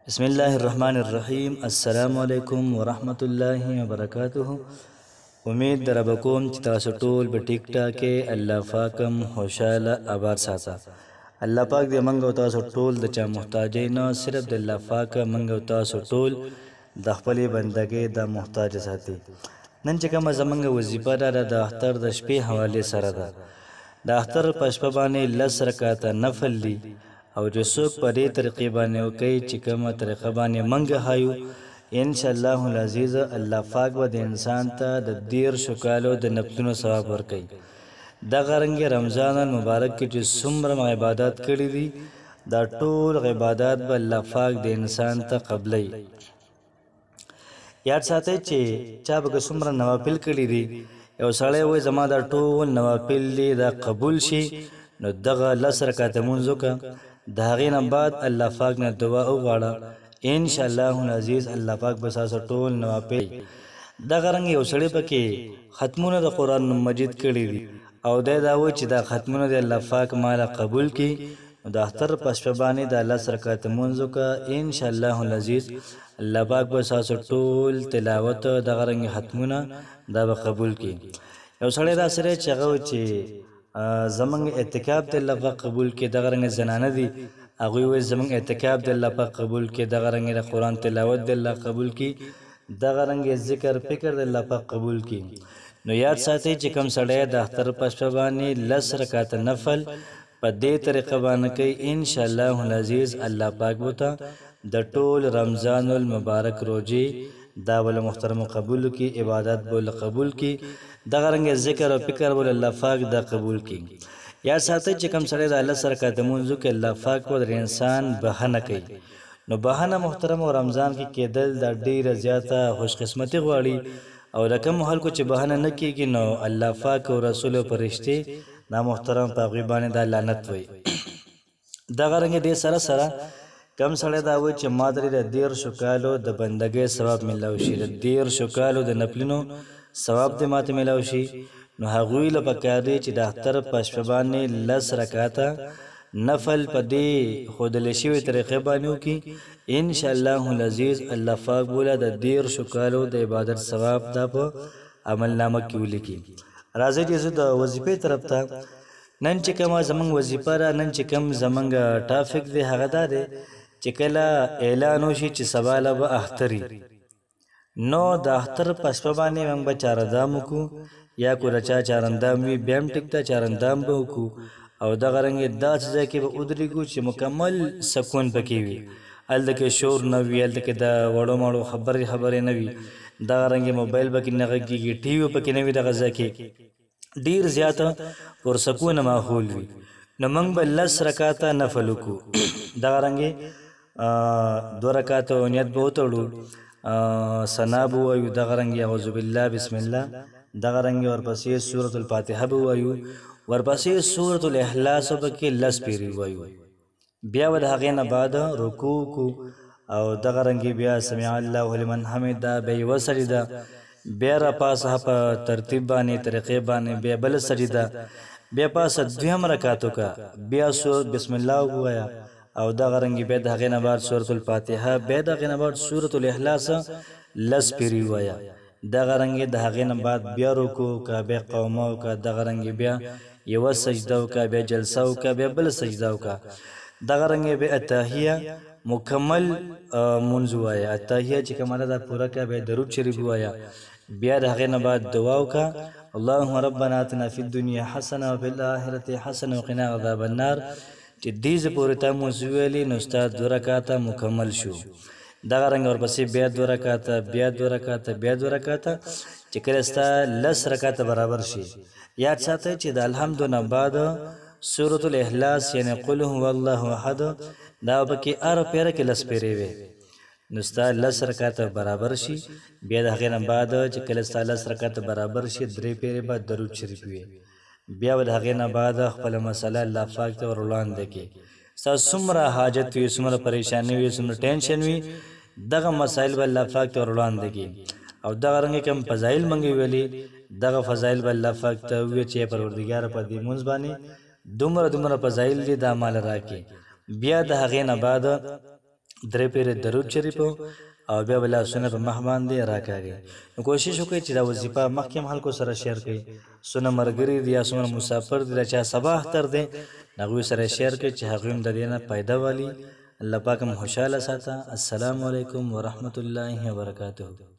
بسم الله الرحمن الرحیم. السلام علیکم ورحمت الله وبرکاته. امید در بکوم چې تاسو ټول به ټیک ټاکې الله پاکم خوشاله آباد ساته. الله پاک دې منګ او تاسو ټول د چا محتاجې نه صرف د الله پاک منګ او تاسو ټول د خپلې بندګۍ د محتاج ساتي. نن چې کومه زمونږ وظیفه ده د اختر د شپې حوالې سره ده. د اختر په شپه باندې 10 رکعاته نفل دي او چې څوک په دې طریقې باندې وکوي چې کومه طریقه باندې منګ هایو انشاءالله العزیز الله پاک به د انسان ته د 13 کالو د نفلونو ثواب ورکوي. دغه رنګې رمضان المبارک کې چې څومره عبادات کړي دي دا ټول عبادات به الله پاک د انسان ته قبلوي. یاد ساتئ چې چا به څومره نوافل کړي دي یو سړی وایي زما دا ټول نوافل دي دا قبول شي نو دغه 10 رکعاته مونځ وکړه. د هغې نه بعد الله پاک نه دعا وغواړه انشاءالله العزیز الله پاک به ستاسو ټول نوافل. دغه رنګ یو سړی پکې ختمونه د قرآن مجید کړي دي او دی دا وایي چې دا ختمونه د الله پاک ماله قبول کړي نو د اختر په شپه باندې د 10 رکعاته مونځ وکړه انشاءالله العزیز الله پاک به ستاسو ټول تلاوت دغه رنګ ختمونه دا به قبول کړي. یو سړی دا سره چې هغه چې زمونږ اعتکاف د الله پاک قبول کې دغه رنګ زنانه دي هغوی وایي زمونږ اعتکاف د الله پاک قبول کې دغه رنګ د قرآن تلاوت د الله قبول کې دغه رنګ ذکر فکر د الله پاک قبول کې. نو یاد ساتئ چې کوم سړی د اختر په شپه باندې 10 رکعاته نفل په دې طریقه باندې کوي انشاءالله العزیز الله پاک به ته د ټول رمضان المبارک روزې دا ول محترم قبول کی عبادت بول قبول کی دغه رنګ ذکر او فکر بول الله پاک دا قبول کی. یا ساتي چې کوم سره د الله سره کته مونږ کې الله پاک په انسان بهانه کوي نو بهانه محترم او رمضان کې کېدل د ډیره زیاته خوش قسمتي غواړي او رقم خلکو چې بهانه نه کیږي نو الله پاک او رسول او فرشتي دا محترم په غیبانه د لعنت وي. دغه رنګ دې سره سره کم سړی دا وایي چې ما درې د 13 کالو د بندګۍ ثواب میلاو شي د 13 کالو د نفلونو ثواب دې ماته میلاو شي نو هغوی له پکار دی چې د اختر په شپه باندې 10 رکعاته نفل په دې ښودلی شوې طریقې باندې وکړي انشاءالله العزیز الله پاک بوله د 13 کالو د عبادت ثواب دا په عملنامه کې ولیکي. راځئ چې زه د وظیفې طرف ته نن چې کومه زمونږ وظیفه را نن چې کوم زمونږ ټافک دی هغه دا دی چې کله اعلان وشي چې سبا له به اختري نو د اختر په شپه باندې موږ به چارندام وکړو یا کوله چا چارندام وي بیا هم ټیک ته چارندام به وکړو او دغه رنګې داسې ځای کې به ودرېږو چې مکمل سکون پکې وي هلته کې شور نه وي هلته کې د وړو مړو خبرې نه وي دغه رنګې موبایل پکې نه غږېږي ټي وي پکې نه وي دغه ځای کې ډېر زیاته پرسکونه ماحول وي نو موږ به 10 رکعاته نفل وکړو دغه رنګې 2 رکعاته نیت به وتړو ثنا به ووایو دغه رنګې اعوذ بالله بسم الله دغه رنګې ورپسې سورة الفاتحه به ووایو ورپسې سورة الاخلاص به کې 10 پیرې ووایو بیا به د هغې نه بعد رکوع وکړو او دغه رنګې بیا سمع الله لمن حمده بیا یوه سجده بیا راپاسه په ترتیب باندې طریقې باندې بیا بل سجده بیا پاسه 2 رکعات وکړه بیا بسم الله ووایه او دغه رنګې بیا د هغې نه بعد سورة الفاتحه بیا د هغې نه بعد سورة الاخلاص 10 پیرې ووایه دغه رنګې د هغې نه بعد بیا رکوع وکړه بیا قومه وکړه دغه رنګې بیا یوه سجده وکړه بیا جلسه وکړه بیا بله سجده وکړه دغه رنګې بیا اتحیه مکمل مونځ ووایه اتحیه چې کومه ده دا پوره کړه بیا درود شریف ووایه بیا د هغې نه بعد دعا وکړه اللهم ربنا آتنا فی الدنیا حسنه وفي الاخرة حسنه وقنا عذاب النار چې دې ځای پورې تا مونځ وویلې نو ستا 2 رکعاته مکمل شو دغه رنګ ورپسې بیا 2 رکعاته بیا 2 رکعاته بیا 2 رکعاته چې کله ستا 10 رکعاته برابر شي یاد ساتئ چې د الحمد نه بعد سورة الاخلاص یعنی قل هو الله احد دا پکې هر پیره کې 10 پیرې وي نو ستا 10 رکعاته برابر شي بیا د هغې نه بعد چې کله ستا 10 رکعاته برابر شي 3 پیرې به درود شریف وي بیا به د هغې نه بعد خپله مسله الله پاک ته ور وړاندې کړي ستاسو څومره حاجت وي څومره پریشاني وي څومره ټینشن وي دغه مسایل به الله پاک ته ور وړاندې کړي او دغه رنګې کوم فضایل موږ ویلي دغه فضایل به الله پاک ته ووایي چې پروردګاره په دې مونځ باندې دومره فضایل دي دا مال راکړي بیا د هغې نه بعد درې پیرې درود شریف او بیا به لاسونه په مخ باندې راکاږئ. نو کوشش وکړئ چې دا وظیفه مخکې هم خلکو سره شیر کړئ. څومره ملګري دي یا څومره مسافر دي د چا سبا اختر دی د هغوی سره شیر کړئ چې هغوی هم د دې نه فایده والي. الله پاک هم خوشحاله ساته. السلام علیکم ورحمة الله وبرکاته.